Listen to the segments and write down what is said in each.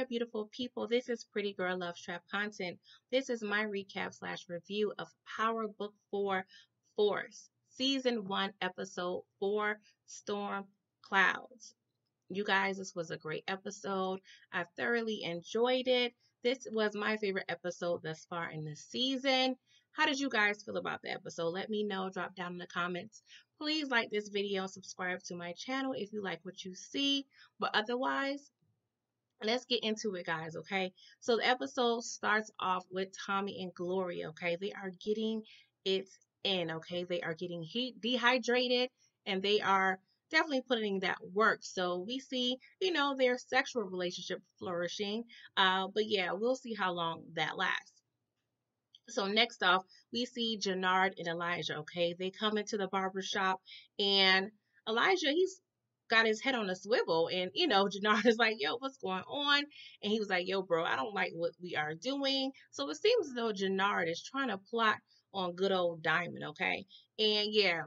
there, beautiful people. This is Pretty Girl Love Trap content. This is my recap slash review of Power Book 4 Force, Season 1, Episode 4, Storm Clouds. You guys, this was a great episode. I thoroughly enjoyed it. This was my favorite episode thus far in the season. How did you guys feel about the episode? Let me know. Drop down in the comments. Please like this video and subscribe to my channel if you like what you see. But otherwise, let's get into it, guys, okay? So the episode starts off with Tommy and Gloria, okay? They are getting it in, okay? They are getting dehydrated, and they are definitely putting that work. So we see, their sexual relationship flourishing. But yeah, we'll see how long that lasts. So next off, we see Jannard and Elijah, okay? They come into the barber shop, and Elijah, he's got his head on a swivel, and Jannard is like, yo, what's going on? And he was like, yo, bro, I don't like what we are doing. So it seems as though Jannard is trying to plot on good old Diamond, okay? And yeah,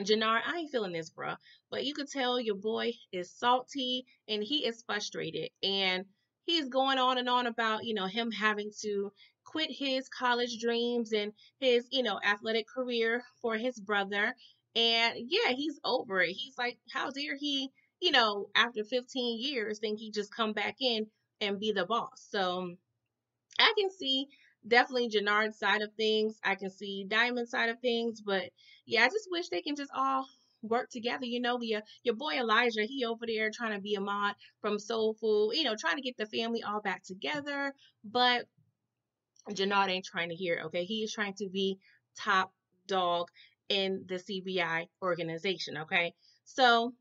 Jannard, I ain't feeling this, bro. But you could tell your boy is salty and he is frustrated. And he's going on and on about, him having to quit his college dreams and his, athletic career for his brother. And yeah, he's over it. He's like, how dare he, after 15 years, think he just come back in and be the boss. So I can see definitely Jannard's side of things. I can see Diamond's side of things, but yeah, I just wish they can just all work together. Your boy Elijah, he over there trying to be a mod from Soul Food, trying to get the family all back together, but Jannard ain't trying to hear it, okay? He is trying to be top dog in the CBI organization, okay? So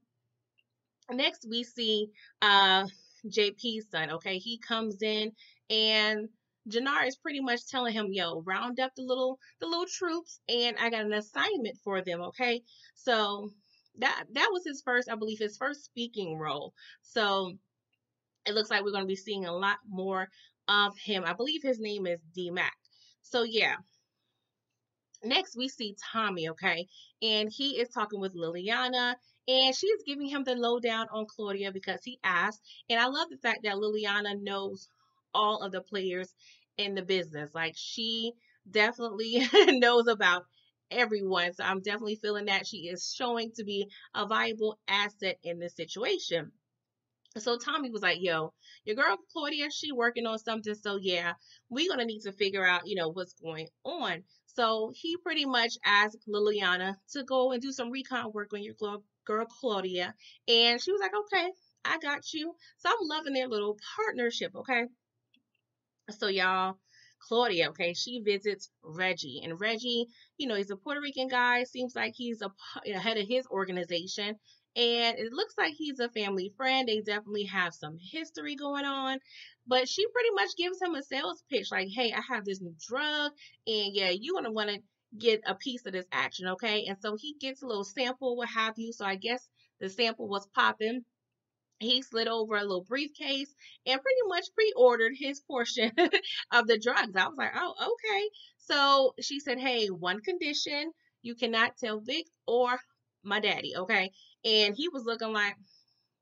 next we see JP's son, okay? He comes in, and Jannard is pretty much telling him, yo, round up the little troops, and I got an assignment for them, okay? So that was his first, I believe, his first speaking role. So it looks like we're going to be seeing a lot more of him. I believe his name is D-Mac. So yeah. Next, we see Tommy, okay? And he is talking with Liliana, and she's giving him the lowdown on Claudia because he asked. And I love the fact that Liliana knows all of the players in the business. Like, she definitely knows about everyone. So I'm definitely feeling that she is showing to be a viable asset in this situation. So Tommy was like, yo, your girl Claudia, she working on something. So yeah, we're going to need to figure out, what's going on. So he pretty much asked Liliana to go and do some recon work on your girl Claudia. And she was like, okay, I got you. So I'm loving their little partnership, okay? So y'all, Claudia, okay, she visits Reggie. And Reggie, he's a Puerto Rican guy. Seems like he's a head of his organization. And it looks like he's a family friend. They definitely have some history going on. But she pretty much gives him a sales pitch like, hey, I have this new drug. And yeah, you're going to want to get a piece of this action, okay? And so he gets a little sample, what have you. So I guess the sample was popping. He slid over a little briefcase and pretty much pre-ordered his portion of the drugs. I was like, oh, okay. So she said, hey, one condition, you cannot tell Vic or my daddy, okay? And he was looking like,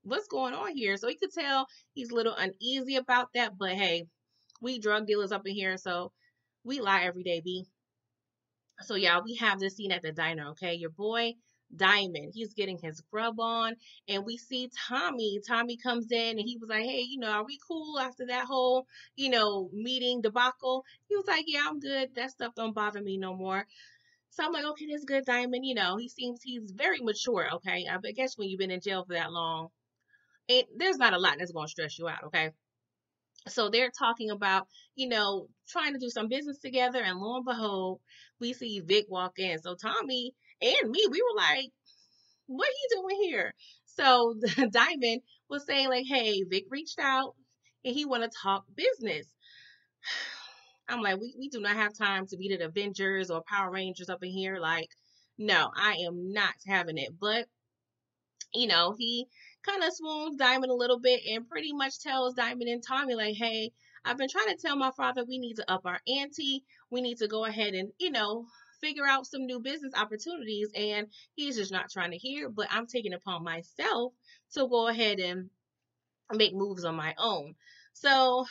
what's going on here? So you could tell he's a little uneasy about that, but hey, we drug dealers up in here, so we lie every day, B. So yeah, we have this scene at the diner, okay? Your boy Diamond, he's getting his grub on, and we see Tommy. Tommy comes in, and he was like, hey, are we cool after that whole, meeting debacle? He was like, yeah, I'm good. That stuff don't bother me no more. So I'm like, okay, that's good, Diamond. He's very mature, okay? I guess when you've been in jail for that long, there's not a lot that's going to stress you out, okay? So they're talking about, trying to do some business together, and lo and behold, we see Vic walk in. So Tommy and me, we were like, what are you doing here? So the Diamond was saying like, hey, Vic reached out and he want to talk business. I'm like, we do not have time to be the Avengers or Power Rangers up in here. Like, no, I am not having it. But, he kind of swoons Diamond a little bit and pretty much tells Diamond and Tommy, like, hey, I've been trying to tell my father we need to up our ante. We need to go ahead and, figure out some new business opportunities. And he's just not trying to hear. But I'm taking it upon myself to go ahead and make moves on my own. So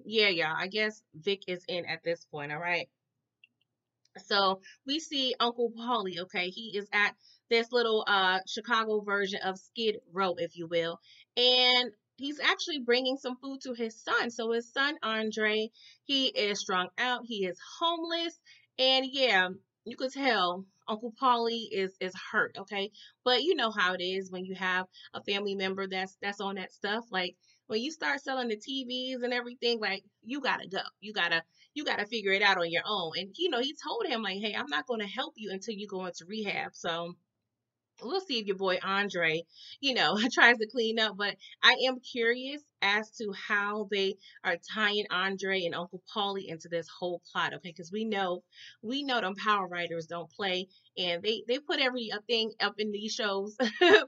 yeah, y'all, I guess Vic is in at this point, all right? So we see Uncle Paulie, okay? He is at this little Chicago version of Skid Row, if you will. And he's actually bringing some food to his son. So his son Andre, he is strung out, he is homeless, and yeah, you could tell Uncle Paulie is hurt, okay? But you know how it is when you have a family member that's on that stuff. Like when you start selling the TVs and everything, like you gotta go. You gotta figure it out on your own. And he told him like, hey, I'm not gonna help you until you go into rehab. So we'll see if your boy Andre, tries to clean up. But I am curious as to how they are tying Andre and Uncle Paulie into this whole plot, okay? Because we know them power writers don't play, and they put every thing up in these shows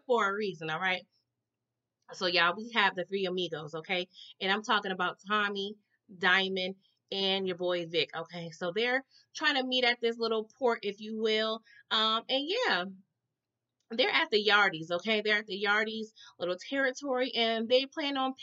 for a reason, all right? So y'all, we have the Three Amigos, okay? And I'm talking about Tommy, Diamond, and your boy Vic, okay? So they're trying to meet at this little port, if you will. And yeah, they're at the Yardies, okay? They're at the Yardies little territory, and they plan on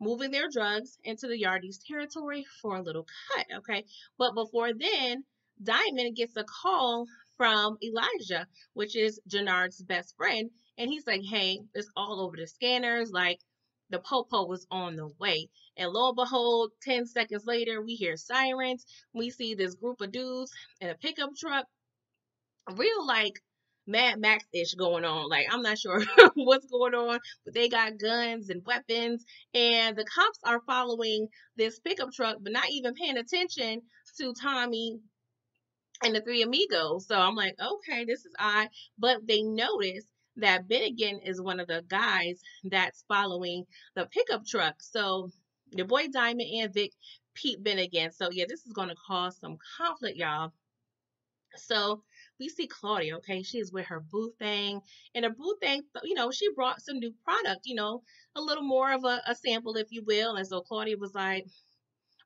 moving their drugs into the Yardies territory for a little cut, okay? But before then, Diamond gets a call from Elijah, which is Jannard's best friend, and he's like, hey, it's all over the scanners, like the popo was on the way. And lo and behold, 10 seconds later, we hear sirens. We see this group of dudes in a pickup truck, real like Mad Max ish going on. Like I'm not sure what's going on, but they got guns and weapons, and the cops are following this pickup truck, but not even paying attention to Tommy and the Three Amigos. So I'm like, okay, this is odd. But they notice that Bennigan is one of the guys that's following the pickup truck. So your boy Diamond and Vic peep Bennigan. So yeah, this is gonna cause some conflict, y'all. So we see Claudia, okay? She's with her boo thing. And her boo thing, she brought some new product, a little more of a sample, if you will. And so Claudia was like,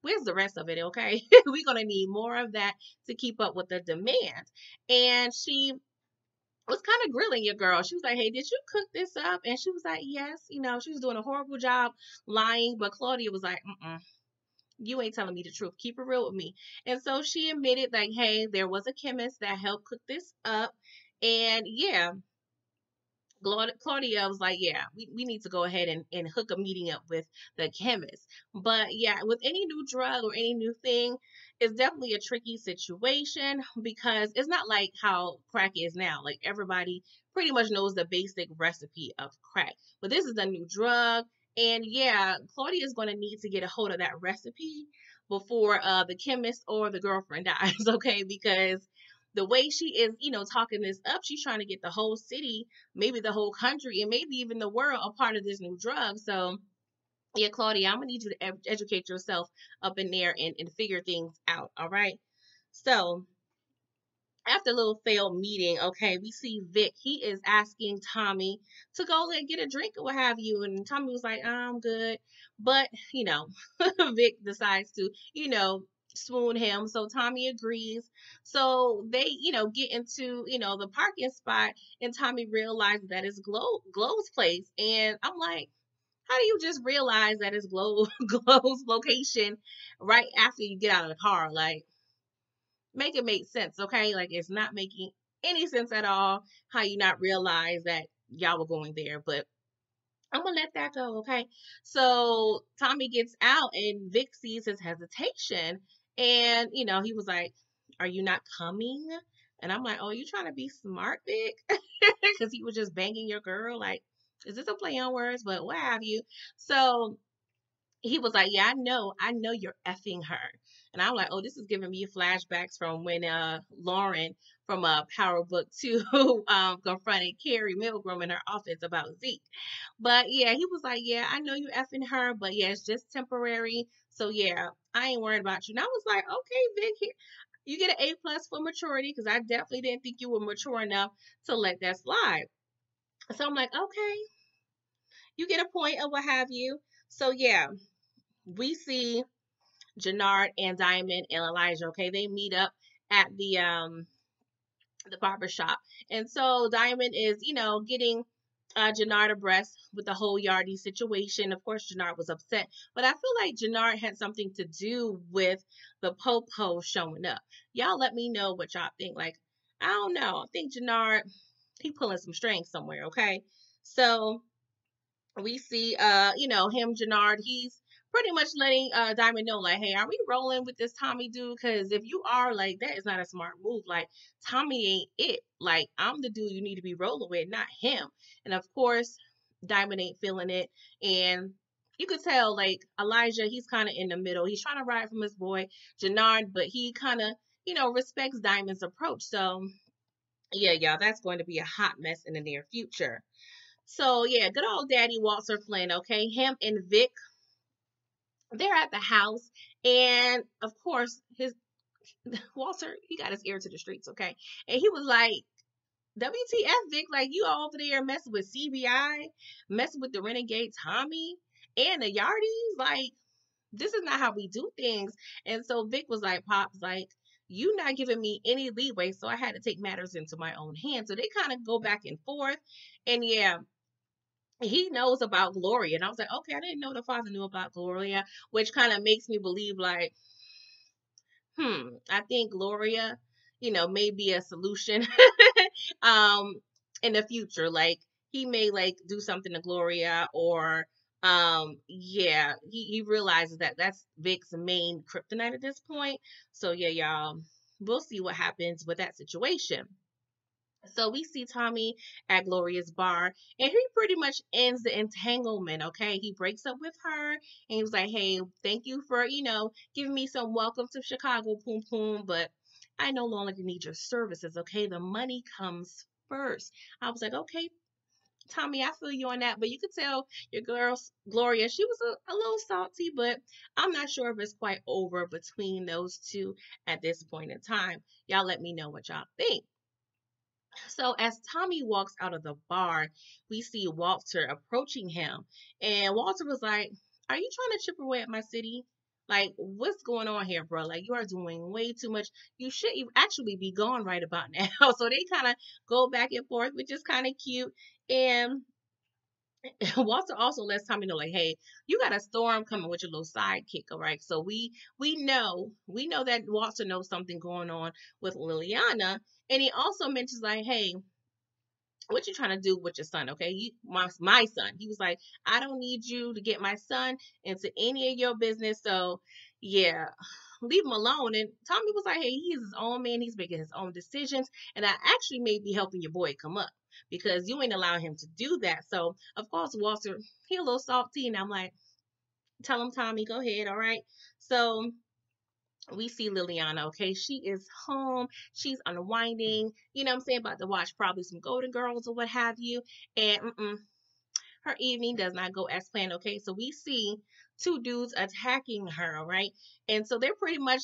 where's the rest of it, okay? We're going to need more of that to keep up with the demand. And she was kind of grilling your girl. She was like, hey, did you cook this up? And she was like, yes. She was doing a horrible job lying. But Claudia was like, you ain't telling me the truth. Keep it real with me. And so she admitted like, hey, there was a chemist that helped cook this up. And yeah, Claudia was like, yeah, we need to go ahead and hook a meeting up with the chemist. But yeah, with any new drug or any new thing, it's definitely a tricky situation because it's not like how crack is now. Like everybody pretty much knows the basic recipe of crack. But this is a new drug. And yeah, Claudia is going to need to get a hold of that recipe before the chemist or the girlfriend dies, okay? Because the way she is, talking this up, she's trying to get the whole city, maybe the whole country, and maybe even the world a part of this new drug. So, yeah, Claudia, I'm going to need you to educate yourself up in there and figure things out. All right. So, after a little failed meeting, okay, we see Vic. He is asking Tommy to go and get a drink or what have you. And Tommy was like, I'm good. But, Vic decides to, swoon him. So Tommy agrees. So they, get into, the parking spot, and Tommy realizes that it's Glow's place. And I'm like, how do you just realize that it's Glow's location right after you get out of the car? Like, make it make sense, okay? Like it's not making any sense at all how you not realize that y'all were going there, but I'm gonna let that go, okay? So Tommy gets out and Vic sees his hesitation, and he was like, "Are you not coming?" And I'm like, "Oh, you trying to be smart, Vic?" Because he was just banging your girl. Like, is this a play on words? But what have you? So he was like, yeah, I know you're effing her. And I'm like, oh, this is giving me flashbacks from when Lauren from Power Book 2 confronted Carrie Milgram in her office about Zeke. But yeah, he was like, yeah, I know you effing her, but yeah, it's just temporary. So yeah, I ain't worried about you. And I was like, okay, Vic, here, you get an A+ for maturity, because I definitely didn't think you were mature enough to let that slide. So I'm like, okay, you get a point or what have you. So yeah, we see Jannard and Diamond and Elijah. Okay, they meet up at the barber shop, and so Diamond is getting Jannard abreast with the whole Yardy situation. Of course, Jannard was upset, but I feel like Jannard had something to do with the Popo showing up. Y'all let me know what y'all think. Like, I don't know. I think Jannard, he pulling some strings somewhere, okay? So we see him, Jannard, he's pretty much letting Diamond know, like, hey, are we rolling with this Tommy dude? Because if you are, like, that is not a smart move. Like, Tommy ain't it. Like, I'm the dude you need to be rolling with, not him. And of course, Diamond ain't feeling it. And you could tell, like, Elijah, he's kind of in the middle. He's trying to ride from his boy Jannard, but he kind of, respects Diamond's approach. So yeah, y'all, that's going to be a hot mess in the near future. So yeah, good old Daddy Walter Flynn, okay? Him and Vic, they're at the house, and of course, his Walter, he got his ear to the streets, okay? And he was like, WTF, Vic, like you all over there messing with CBI, messing with the renegade Tommy and the Yardies, like this is not how we do things. And so Vic was like, Pops, like, you not giving me any leeway, so I had to take matters into my own hands. So they kind of go back and forth. And yeah, he knows about Gloria. And I was like, okay, I didn't know the father knew about Gloria, which kind of makes me believe like, I think Gloria, may be a solution um in the future. Like he may like do something to Gloria or yeah, he realizes that that's Vic's main kryptonite at this point. So yeah, y'all, we'll see what happens with that situation. So we see Tommy at Gloria's bar, and he pretty much ends the entanglement. Okay, he breaks up with her, and he was like, "Hey, thank you for giving me some welcome to Chicago, poom poom, but I no longer need your services. Okay, the money comes first." I was like, "Okay, Tommy, I feel you on that," but you could tell your girl Gloria, she was a little salty, but I'm not sure if it's quite over between those two at this point in time. Y'all let me know what y'all think. So as Tommy walks out of the bar, we see Walter approaching him. And Walter was like, "Are you trying to chip away at my city? Like, what's going on here, bro? Like, you are doing way too much. You actually be gone right about now." So they kind of go back and forth, which is kind of cute. And Walter also lets Tommy know, like, hey, you got a storm coming with your little sidekick, all right? So we know that Walter knows something going on with Liliana, and he also mentions like, hey, what you trying to do with your son, okay? My son. He was like, I don't need you to get my son into any of your business. So yeah, leave him alone. And Tommy was like, hey, he's his own man. He's making his own decisions. And I actually may be helping your boy come up because you ain't allowing him to do that. So of course, Walter, he a little salty. And I'm like, tell him, Tommy, go ahead. All right. So we see Liliana, okay? She is home. She's unwinding, what I'm saying, about to watch probably some Golden Girls or what have you. And her evening does not go as planned, okay? So we see two dudes attacking her, all right? And so they're pretty much,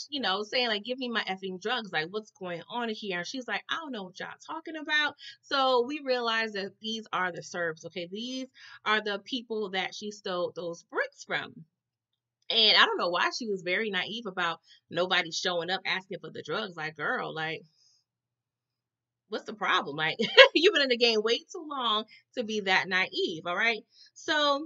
saying, like, give me my effing drugs. Like, what's going on here? And she's like, I don't know what y'all talking about. So we realize that these are the Serbs, okay? These are the people that she stole those bricks from. And I don't know why she was very naive about nobody showing up asking for the drugs. Like, girl, like, what's the problem? Like, you've been in the game way too long to be that naive, all right? So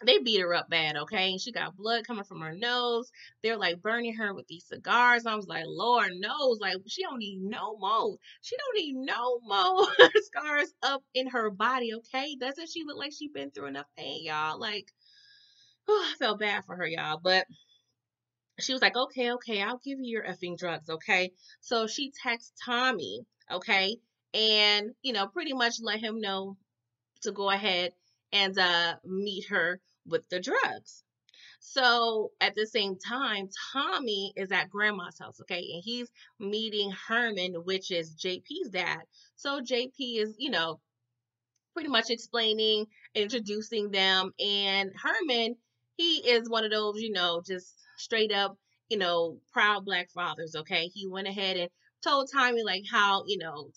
they beat her up bad, okay? And she got blood coming from her nose. They're like burning her with these cigars. I was like, Lord knows, like, she don't need no more. She don't need no more scars up in her body, okay? Doesn't she look like she been through enough pain, y'all? Like, I felt bad for her, y'all. But she was like, okay, okay, I'll give you your effing drugs, okay? So she texts Tommy, okay, and pretty much let him know to go ahead and meet her with the drugs. So at the same time, Tommy is at grandma's house, okay, and he's meeting Herman, which is JP's dad. So JP is, pretty much explaining, introducing them. And Herman, he is one of those, just straight up, proud black fathers. Okay. He went ahead and told Tommy like how,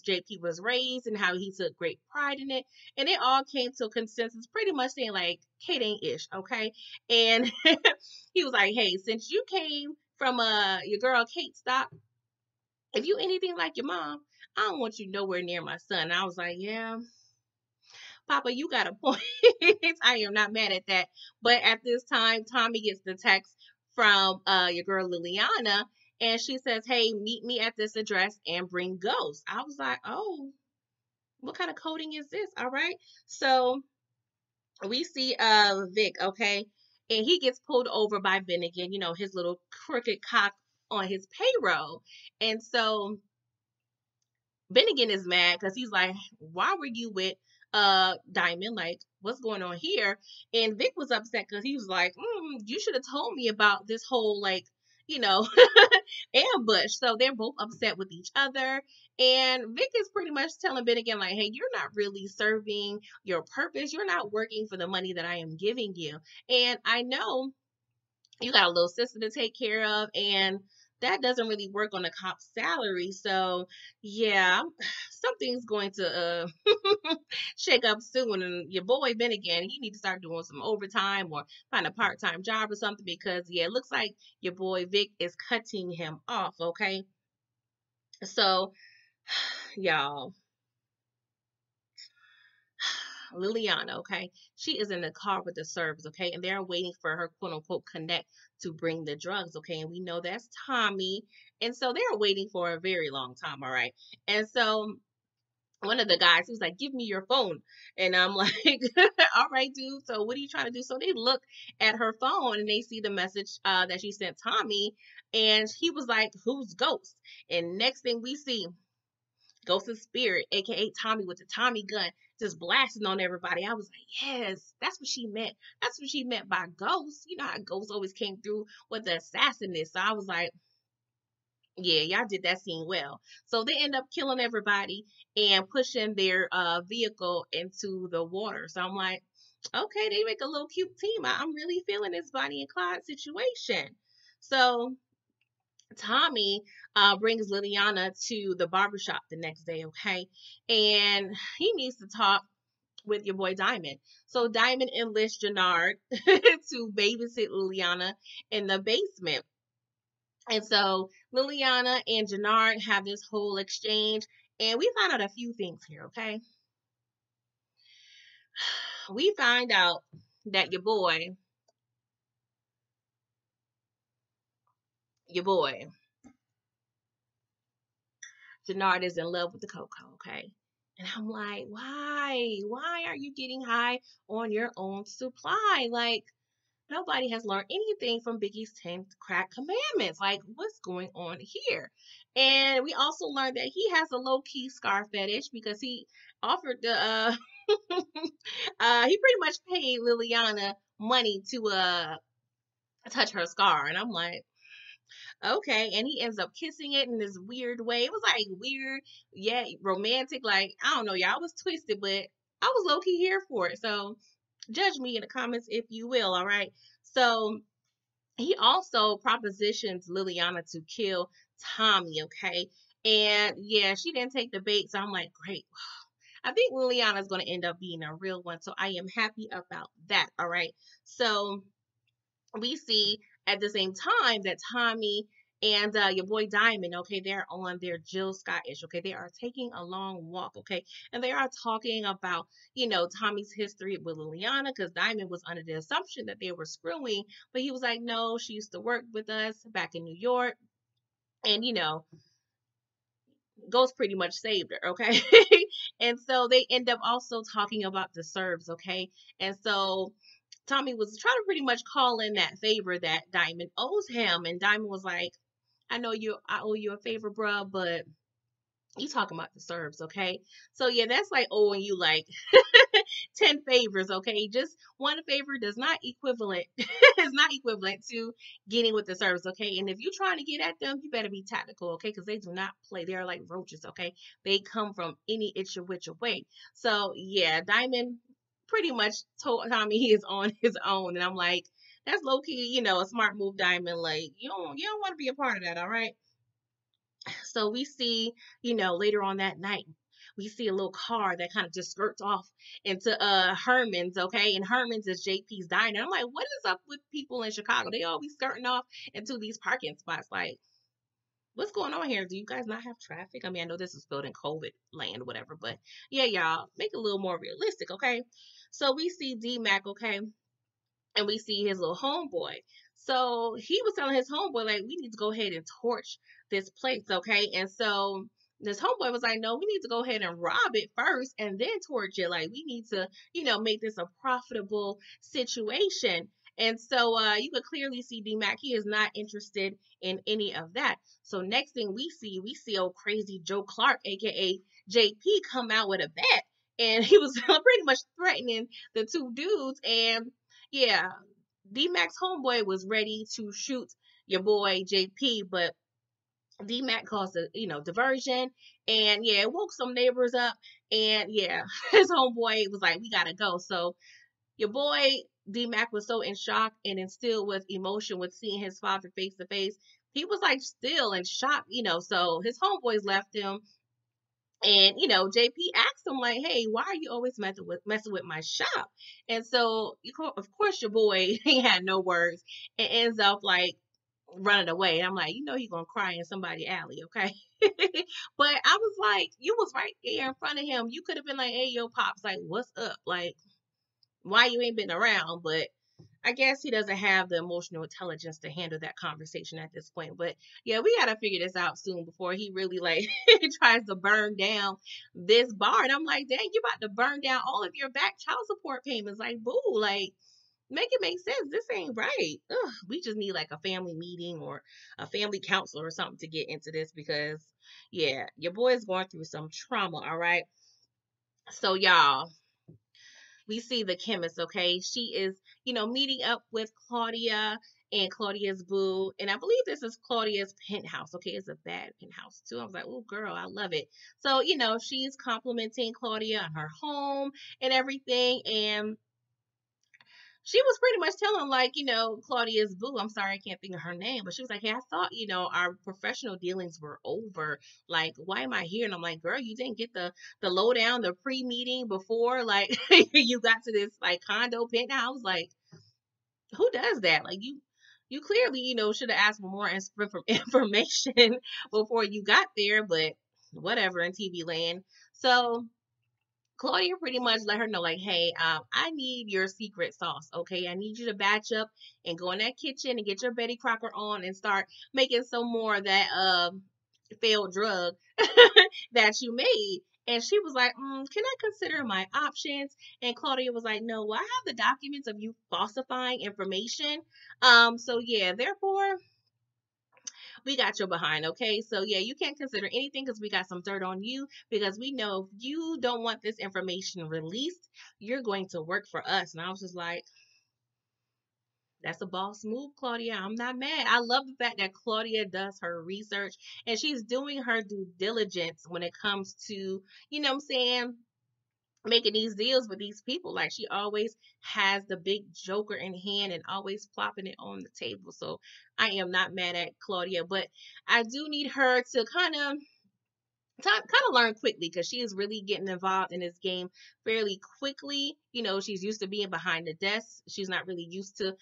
JP was raised and how he took great pride in it. And they all came to a consensus pretty much saying like, Kate ain't ish. Okay. And he was like, hey, since you came from your girl Kate, stop. If you anything like your mom, I don't want you nowhere near my son. And I was like, yeah, Papa, you got a point. I am not mad at that. But at this time, Tommy gets the text from your girl Liliana, and she says, "Hey, meet me at this address and bring Ghost." I was like, "Oh, what kind of coding is this?" All right. So we see Vic, okay, and he gets pulled over by Finnegan, his little crooked cock on his payroll. And so Bennigan is mad because he's like, "Why were you with Diamond? Like, what's going on here?" And Vic was upset because he was like, "You should have told me about this whole like, you know, ambush." So they're both upset with each other. And Vic is pretty much telling Bennigan like, "Hey, you're not really serving your purpose. You're not working for the money that I am giving you. And I know you got a little sister to take care of, and that doesn't really work on a cop's salary. So yeah, something's going to shake up soon. And your boy Ben again, he need to start doing some overtime or find a part-time job or something, because yeah, it looks like your boy Vic is cutting him off." Okay, so y'all, Liliana, okay, she is in the car with the servers, okay, and they're waiting for her quote unquote connect to bring the drugs, okay, and we know that's Tommy, and so they're waiting for a very long time, all right, and so one of the guys, he was like, "Give me your phone," and I'm like, "All right, dude. So what are you trying to do?" So they look at her phone and they see the message that she sent Tommy, and he was like, "Who's Ghost?" And next thing we see, Ghost's spirit, aka Tommy with the Tommy gun, just blasting on everybody. I was like, yes, that's what she meant. That's what she meant by Ghost. You know how Ghost always came through with the assassinist. So I was like, yeah, y'all did that scene well. So they end up killing everybody and pushing their vehicle into the water. So I'm like, okay, they make a little cute team. I'm really feeling this Bonnie and Clyde situation. So Tommy brings Liliana to the barbershop the next day, okay? And he needs to talk with your boy Diamond. So Diamond enlists Jannard to babysit Liliana in the basement. And so Liliana and Jannard have this whole exchange, and we find out a few things here, okay? We find out that your boy, Jannard is in love with the Coco, okay? And I'm like, why? Why are you getting high on your own supply? Like, nobody has learned anything from Biggie's 10 crack commandments. Like, what's going on here? And we also learned that he has a low key scar fetish because he offered the, he pretty much paid Liliana money to, touch her scar. And I'm like, okay, and he ends up kissing it in this weird way. It was like weird, yeah, romantic. Like, I don't know, y'all, was twisted, but I was low key here for it. So judge me in the comments if you will. All right. So he also propositions Liliana to kill Tommy. Okay. And yeah, she didn't take the bait. So I'm like, great. I think Liliana is going to end up being a real one. So I am happy about that. All right. So we see at the same time that Tommy and your boy Diamond, okay, they're on their Jill Scott-ish, okay, they are taking a long walk, okay, and they are talking about, Tommy's history with Liliana, because Diamond was under the assumption that they were screwing, but he was like, no, she used to work with us back in New York, and Ghost pretty much saved her, okay, and so they end up also talking about the Serbs, okay, and so Tommy was trying to pretty much call in that favor that Diamond owes him. And Diamond was like, I owe you a favor, bruh, but you talking about the Serbs, okay? So yeah, that's like owing you like 10 favors, okay? Just one favor does not equivalent is not equivalent to getting with the Serbs, okay? And if you're trying to get at them, you better be tactical, okay? Because they do not play. They're like roaches, okay? They come from any itch which way. So yeah, Diamond pretty much told Tommy he is on his own. And I'm like, that's low key, a smart move, Diamond. Like, you don't want to be a part of that, all right? So we see, later on that night, we see a little car that kind of just skirts off into Herman's, okay? And Herman's is JP's diner. I'm like, what is up with people in Chicago? They always skirting off into these parking spots. Like, what's going on here? Do you guys not have traffic? I mean, I know this is built in COVID land, whatever, but yeah, y'all, make it a little more realistic, okay? So we see D-Mac, okay, and we see his little homeboy. So he was telling his homeboy, like, we need to go ahead and torch this place, okay? And so this homeboy was like, no, we need to go ahead and rob it first and then torch it. Like, we need to, make this a profitable situation. And so you could clearly see D-Mac, he is not interested in any of that. So next thing we see old crazy Joe Clark, aka JP, come out with a bat. And he was pretty much threatening the two dudes. And yeah, D-Mac's homeboy was ready to shoot your boy JP, but D-Mac caused a diversion, and yeah, it woke some neighbors up, and yeah, his homeboy was like, "We gotta go." So your boy D-Mac was so in shock and instilled with emotion with seeing his father face to face. He was like still in shock, So his homeboys left him. And JP asked him like, "Hey, why are you always messing with my shop?" And so, of course, your boy he had no words and ends up like running away. And I'm like, you're gonna cry in somebody's alley, okay? But I was like, you was right there in front of him. You could have been like, "Hey, yo, pops, like, what's up? Like, why you ain't been around?" But I guess he doesn't have the emotional intelligence to handle that conversation at this point. But yeah, we gotta figure this out soon before he really like tries to burn down this bar. And I'm like, dang, you about to burn down all of your back child support payments. Like, boo, like make it make sense. This ain't right. Ugh, we just need like a family meeting or a family counselor or something to get into this because yeah, your boy is going through some trauma, all right? So y'all, we see the chemist, okay? She is, meeting up with Claudia and Claudia's boo. And I believe this is Claudia's penthouse, okay? It's a bad penthouse, too. I was like, oh, girl, I love it. So, she's complimenting Claudia on her home and everything. And she was pretty much telling, like, Claudia's boo, I'm sorry, I can't think of her name, but she was like, hey, I thought, our professional dealings were over. Like, why am I here? And I'm like, girl, you didn't get the lowdown, the pre-meeting before, like, you got to this, like, condo penthouse. Like, who does that? Like, you clearly, should have asked for more information before you got there, but whatever in TV land. So Claudia pretty much let her know, like, hey, I need your secret sauce, okay? I need you to batch up and go in that kitchen and get your Betty Crocker on and start making some more of that failed drug that you made. And she was like, can I consider my options? And Claudia was like, no, well, I have the documents of you falsifying information. So yeah, therefore, we got your behind, okay? So yeah, you can't consider anything because we got some dirt on you because we know if you don't want this information released, you're going to work for us. And I was just like, that's a boss move, Claudia. I'm not mad. I love the fact that Claudia does her research and she's doing her due diligence when it comes to, what I'm saying, making these deals with these people. Like she always has the big joker in hand and always plopping it on the table. So I am not mad at Claudia, but I do need her to kind of learn quickly because she is really getting involved in this game fairly quickly. She's used to being behind the desk. She's not really used to,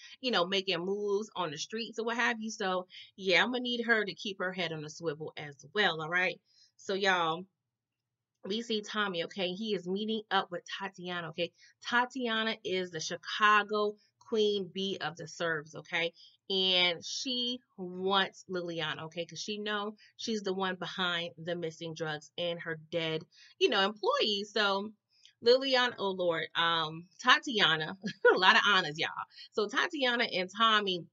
making moves on the streets or what have you. So yeah, I'm gonna need her to keep her head on the swivel as well. All right. So y'all, we see Tommy, okay? He is meeting up with Tatiana, okay? Tatiana is the Chicago queen bee of the serves, okay? And she wants Liliana, okay? Because she know she's the one behind the missing drugs and her dead, employees. So Liliana, oh Lord, Tatiana, a lot of honors, y'all. So Tatiana and Tommy,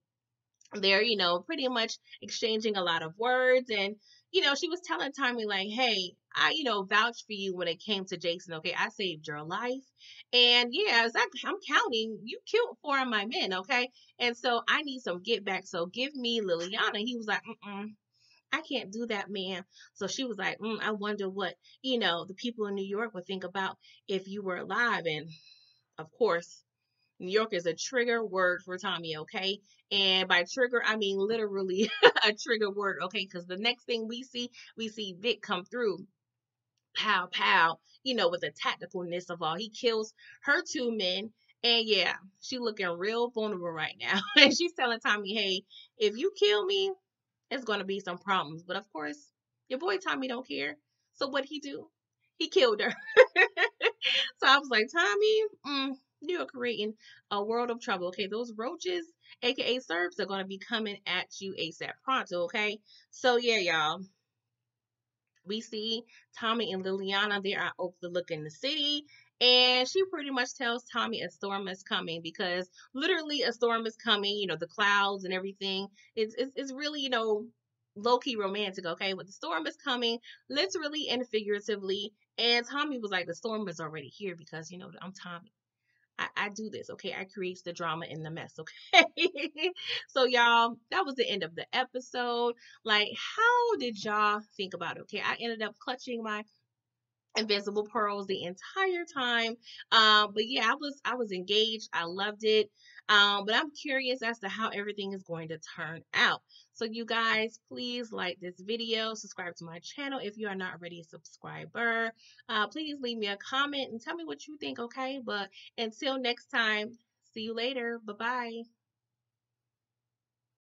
they're, pretty much exchanging a lot of words. And, she was telling Tommy, like, hey, I, vouched for you when it came to Jason. Okay. I saved your life. And yeah, I'm counting, you killed 4 of my men. Okay. And so I need some get back. So give me Liliana. He was like, I can't do that, man. So she was like, I wonder what, the people in New York would think about if you were alive. And of course, New York is a trigger word for Tommy, okay? And by trigger, I mean literally a trigger word, okay? Because the next thing we see Vic come through, pow, pow, with the tacticalness of all. He kills her 2 men. And yeah, she looking real vulnerable right now. And she's telling Tommy, hey, if you kill me, it's going to be some problems. But of course, your boy Tommy don't care. So what he do? He killed her. So I was like, Tommy, you're creating a world of trouble. Okay, those roaches, aka serps, are going to be coming at you ASAP pronto. Okay, so yeah, y'all. We see Tommy and Liliana, they are overlooking the city. And she pretty much tells Tommy a storm is coming because literally a storm is coming, the clouds and everything. It's really, low key romantic, okay? But the storm is coming, literally and figuratively. And Tommy was like, the storm is already here because, I'm Tommy. I do this, okay? I create the drama and the mess, okay? So, y'all, that was the end of the episode. Like, how did y'all think about it? Okay, I ended up clutching my invisible pearls the entire time. But yeah, I was engaged. I loved it. But I'm curious as to how everything is going to turn out. So you guys, please like this video, subscribe to my channel if you are not already a subscriber. Please leave me a comment and tell me what you think, okay? But until next time, see you later. Bye-bye.